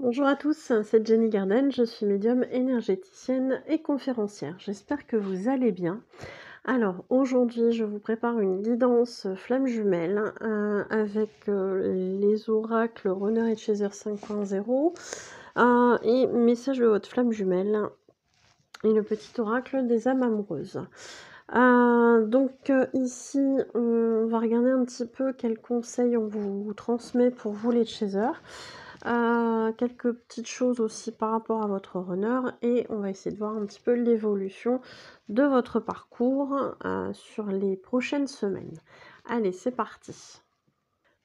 Bonjour à tous, c'est Jenny Garden, je suis médium énergéticienne et conférencière. J'espère que vous allez bien. Alors aujourd'hui, je vous prépare une guidance flamme jumelle avec les oracles Runner et Chaser 5.0 et message de votre flamme jumelle et le petit oracle des âmes amoureuses. Ici, on va regarder un petit peu quels conseils on vous transmet pour vous les chasers. Quelques petites choses aussi par rapport à votre runner et on va essayer de voir un petit peu l'évolution de votre parcours sur les prochaines semaines. Allez, c'est parti.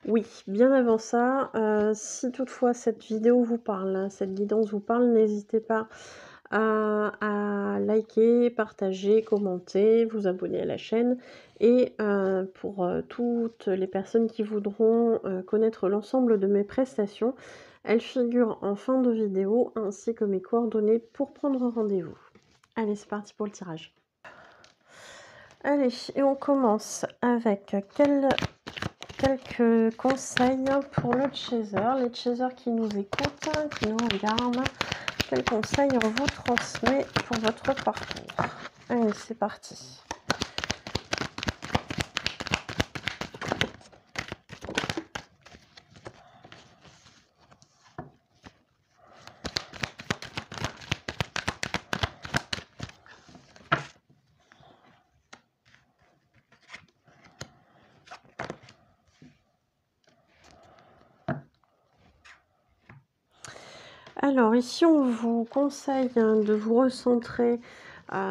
Oui, bien avant ça, si toutefois cette vidéo vous parle, cette guidance vous parle, n'hésitez pas à liker, partager, commenter, vous abonner à la chaîne. Et pour toutes les personnes qui voudront connaître l'ensemble de mes prestations, elles figurent en fin de vidéo ainsi que mes coordonnées pour prendre rendez-vous. Allez, c'est parti pour le tirage. Allez, et on commence avec quelques conseils pour le chaser, les chasers qui nous écoutent, qui nous regardent. Quels conseils on vous transmet pour votre parcours? Allez, c'est parti. Alors ici, on vous conseille de vous recentrer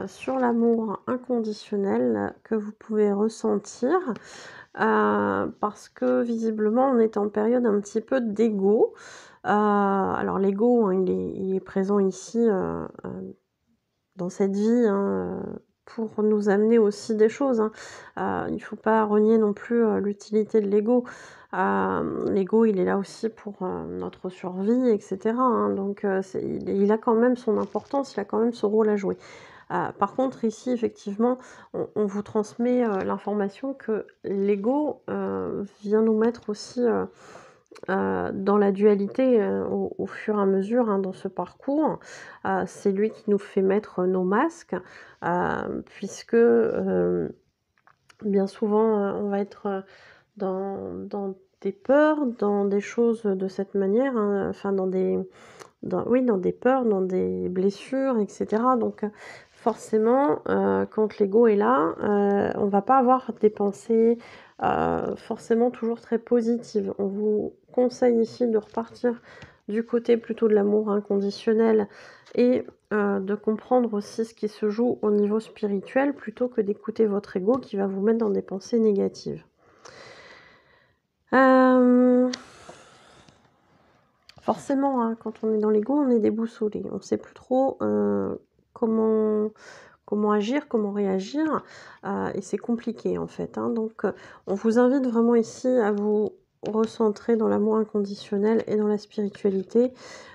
sur l'amour inconditionnel que vous pouvez ressentir parce que visiblement, on est en période un petit peu d'ego. Alors l'ego, hein, il est présent ici dans cette vie pour nous amener aussi des choses. Il ne faut pas renier non plus l'utilité de l'ego. L'ego, il est là aussi pour notre survie, etc. Donc, il a quand même son importance, il a quand même son rôle à jouer. Par contre, ici, effectivement, on vous transmet l'information que l'ego vient nous mettre aussi dans la dualité au fur et à mesure dans ce parcours. C'est lui qui nous fait mettre nos masques, puisque bien souvent, on va être dans des peurs, dans des choses de cette manière, enfin dans des peurs, dans des blessures, etc. Donc forcément, quand l'ego est là, on va pas avoir des pensées forcément toujours très positives. On vous conseille ici de repartir du côté plutôt de l'amour inconditionnel et de comprendre aussi ce qui se joue au niveau spirituel plutôt que d'écouter votre ego qui va vous mettre dans des pensées négatives. Forcément, quand on est dans l'ego, on est déboussolé. On ne sait plus trop comment agir, comment réagir, et c'est compliqué en fait. Donc, on vous invite vraiment ici à vous recentrer dans l'amour inconditionnel et dans la spiritualité,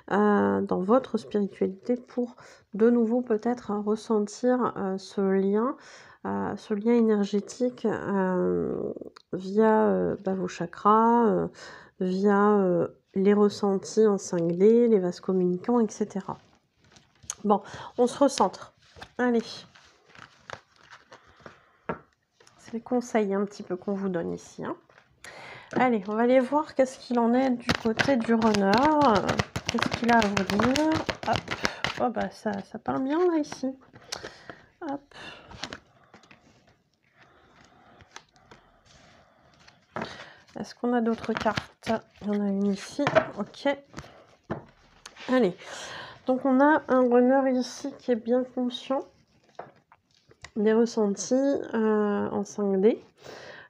dans votre spiritualité, pour de nouveau peut-être ressentir ce lien énergétique via vos chakras, via les ressentis en 5D, les vases communicants, etc. Bon, on se recentre. Allez. C'est les conseils un petit peu qu'on vous donne ici. Allez, on va aller voir qu'est-ce qu'il en est du côté du runner. Qu'est-ce qu'il a à vous dire? Hop. Oh bah ça parle bien là ici. Hop. Est-ce qu'on a d'autres cartes? Il y en a une ici. Ok. Allez. Donc on a un runner ici qui est bien conscient des ressentis en 5D.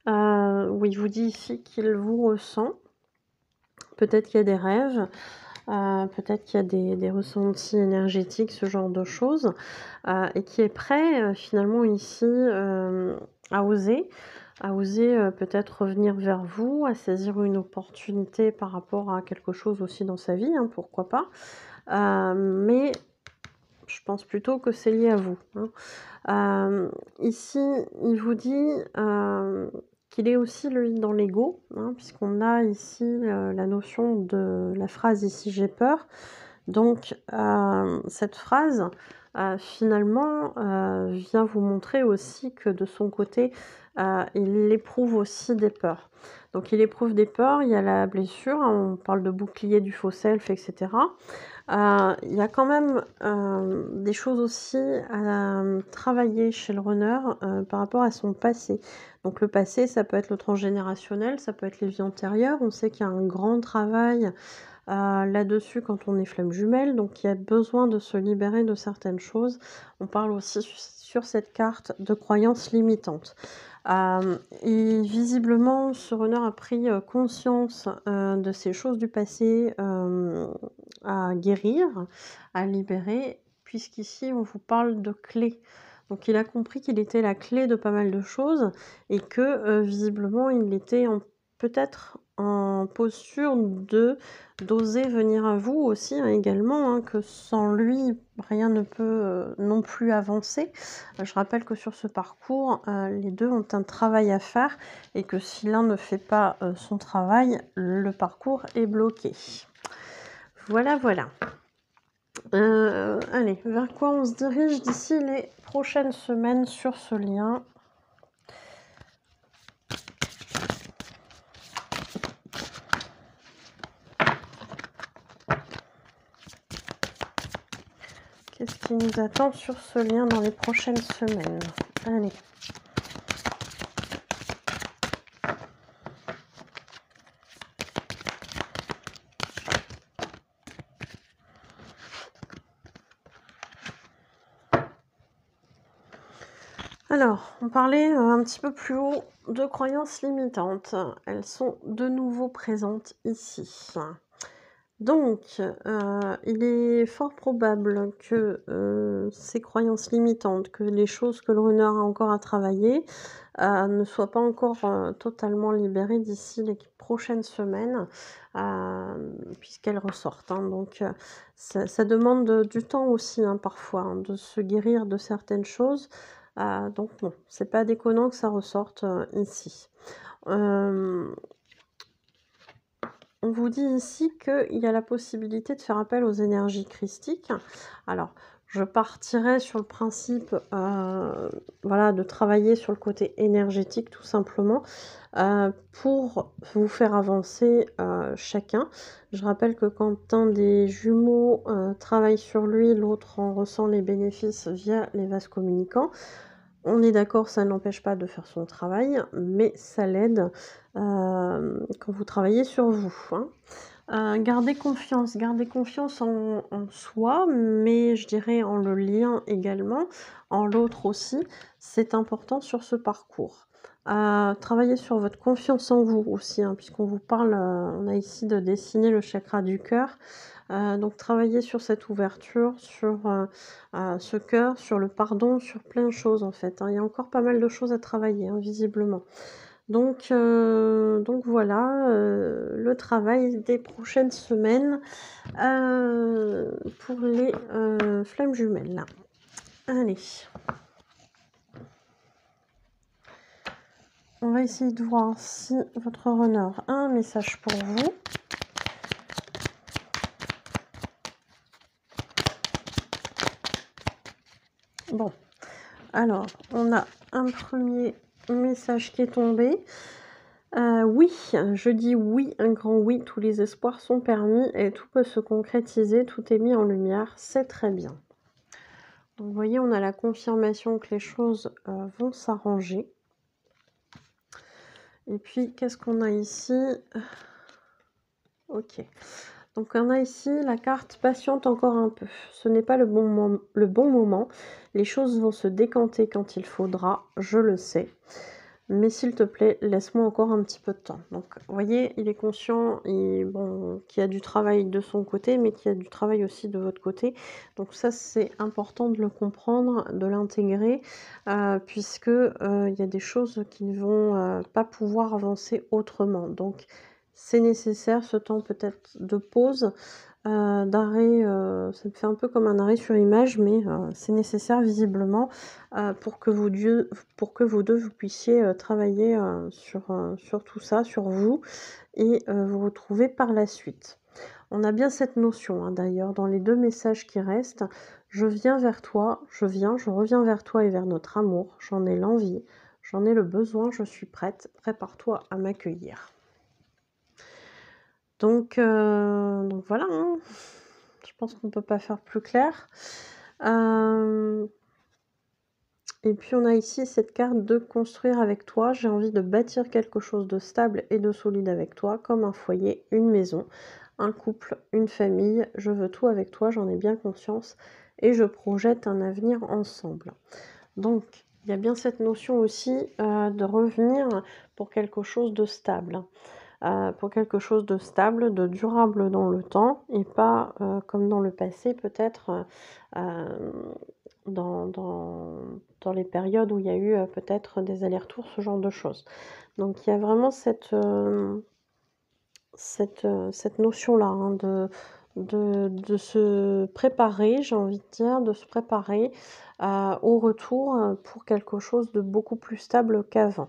Où il vous dit ici qu'il vous ressent. Peut-être qu'il y a des rêves, peut-être qu'il y a des ressentis énergétiques, ce genre de choses, et qui est prêt finalement ici à oser peut-être revenir vers vous, à saisir une opportunité par rapport à quelque chose aussi dans sa vie, pourquoi pas. Mais je pense plutôt que c'est lié à vous. Ici, il vous dit qu'il est aussi, lui, dans l'ego, hein, puisqu'on a ici la notion de la phrase ici: «J'ai peur». Donc, cette phrase, finalement, vient vous montrer aussi que de son côté, il éprouve aussi des peurs. Donc il éprouve des peurs, il y a la blessure, hein, on parle de bouclier du faux self et cetera. Il y a quand même, des choses aussi à, travailler chez le runner, par rapport à son passé. Donc le passé, ça peut être le transgénérationnel, ça peut être les vies antérieures. On sait qu'il y a un grand travail, là-dessus quand on est flamme jumelle, donc il y a besoin de se libérer de certaines choses. On parle aussi sur cette carte de croyances limitantes. Et visiblement, ce runner a pris, conscience, de ces choses du passé, à guérir, à libérer, puisqu'ici on vous parle de clé. Donc il a compris qu'il était la clé de pas mal de choses et que, visiblement il était peut-être en posture d'oser venir à vous aussi, hein, également, hein, que sans lui, rien ne peut, non plus avancer. Je rappelle que sur ce parcours, les 2 ont un travail à faire et que si l'un ne fait pas, son travail, le parcours est bloqué. Voilà, voilà. Allez, vers quoi on se dirige d'ici les prochaines semaines sur ce lien? Qu'est-ce qui nous attend sur ce lien dans les prochaines semaines? Allez. Alors, on parlait, un petit peu plus haut de croyances limitantes. Elles sont de nouveau présentes ici. Donc, il est fort probable que, ces croyances limitantes, que les choses que le runner a encore à travailler, ne soient pas encore, totalement libérées d'ici les prochaines semaines, puisqu'elles ressortent, hein. Donc, ça demande, du temps aussi, hein, parfois, hein, de se guérir de certaines choses. Donc bon, c'est pas déconnant que ça ressorte, ici. Hem On vous dit ici qu'il y a la possibilité de faire appel aux énergies christiques. Alors, je partirais sur le principe, voilà, de travailler sur le côté énergétique tout simplement, pour vous faire avancer, chacun. Je rappelle que quand un des jumeaux, travaille sur lui, l'autre en ressent les bénéfices via les vases communicants. On est d'accord, ça n'empêche pas de faire son travail, mais ça l'aide, quand vous travaillez sur vous, hein. Gardez confiance en soi, mais je dirais en le lien également, en l'autre aussi. C'est important sur ce parcours. Travaillez sur votre confiance en vous aussi, hein, puisqu'on vous parle, on a ici de dessiner le chakra du cœur. Donc travailler sur cette ouverture, sur, ce cœur, sur le pardon, sur plein de choses en fait, hein. Il y a encore pas mal de choses à travailler, hein, visiblement. Donc voilà, le travail des prochaines semaines, pour les, flammes jumelles. Allez. On va essayer de voir si votre runner a un message pour vous. Bon, alors on a un premier message qui est tombé. Oui, je dis oui, un grand oui, tous les espoirs sont permis et tout peut se concrétiser, tout est mis en lumière, c'est très bien. Donc vous voyez, on a la confirmation que les choses, vont s'arranger. Et puis qu'est-ce qu'on a ici? OK. Donc on a ici la carte patiente encore un peu. Ce n'est pas le bon moment. Les choses vont se décanter quand il faudra, je le sais. Mais s'il te plaît, laisse-moi encore un petit peu de temps. Donc, vous voyez, il est conscient bon, qu'il y a du travail de son côté, mais qu'il y a du travail aussi de votre côté. Donc ça, c'est important de le comprendre, de l'intégrer, puisque il y a des choses qui ne vont pas pouvoir avancer autrement. Donc, c'est nécessaire, ce temps peut-être de pause, d'arrêt, ça me fait un peu comme un arrêt sur image, mais c'est nécessaire visiblement, pour que vous 2 vous puissiez, travailler, sur tout ça, sur vous et vous retrouver par la suite. On a bien cette notion, hein, d'ailleurs, dans les 2 messages qui restent. Je viens vers toi, je reviens vers toi et vers notre amour. J'en ai l'envie, j'en ai le besoin, je suis prête. Prépare-toi à m'accueillir. Donc voilà, hein. Je pense qu'on ne peut pas faire plus clair. Et puis on a ici cette carte de construire avec toi. J'ai envie de bâtir quelque chose de stable et de solide avec toi, comme un foyer, une maison, un couple, une famille. Je veux tout avec toi, j'en ai bien conscience et je projette un avenir ensemble. Donc, il y a bien cette notion aussi de revenir pour quelque chose de stable. Pour quelque chose de stable, de durable dans le temps et pas comme dans le passé peut-être dans, dans, dans les périodes où il y a eu peut-être des allers-retours, ce genre de choses. Donc il y a vraiment cette notion-là, hein, de se préparer, j'ai envie de dire, de se préparer au retour pour quelque chose de beaucoup plus stable qu'avant.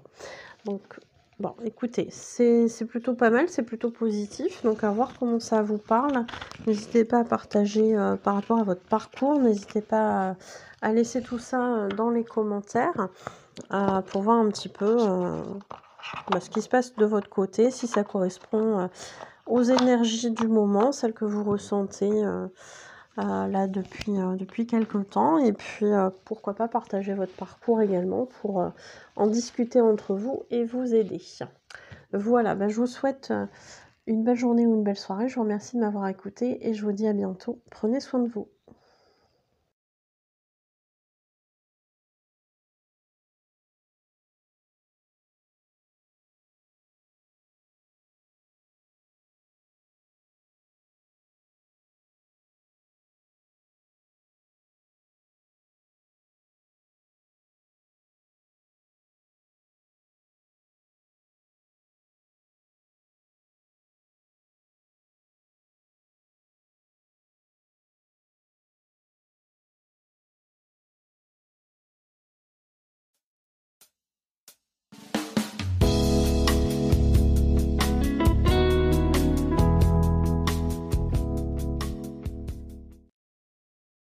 Donc, bon, écoutez, c'est plutôt pas mal, c'est plutôt positif. Donc, à voir comment ça vous parle. N'hésitez pas à partager par rapport à votre parcours. N'hésitez pas à laisser tout ça dans les commentaires pour voir un petit peu ce qui se passe de votre côté, si ça correspond aux énergies du moment, celles que vous ressentez là depuis quelque temps. Et puis, pourquoi pas partager votre parcours également pour en discuter entre vous et vous aider. Voilà, je vous souhaite une belle journée ou une belle soirée. Je vous remercie de m'avoir écouté et je vous dis à bientôt. Prenez soin de vous.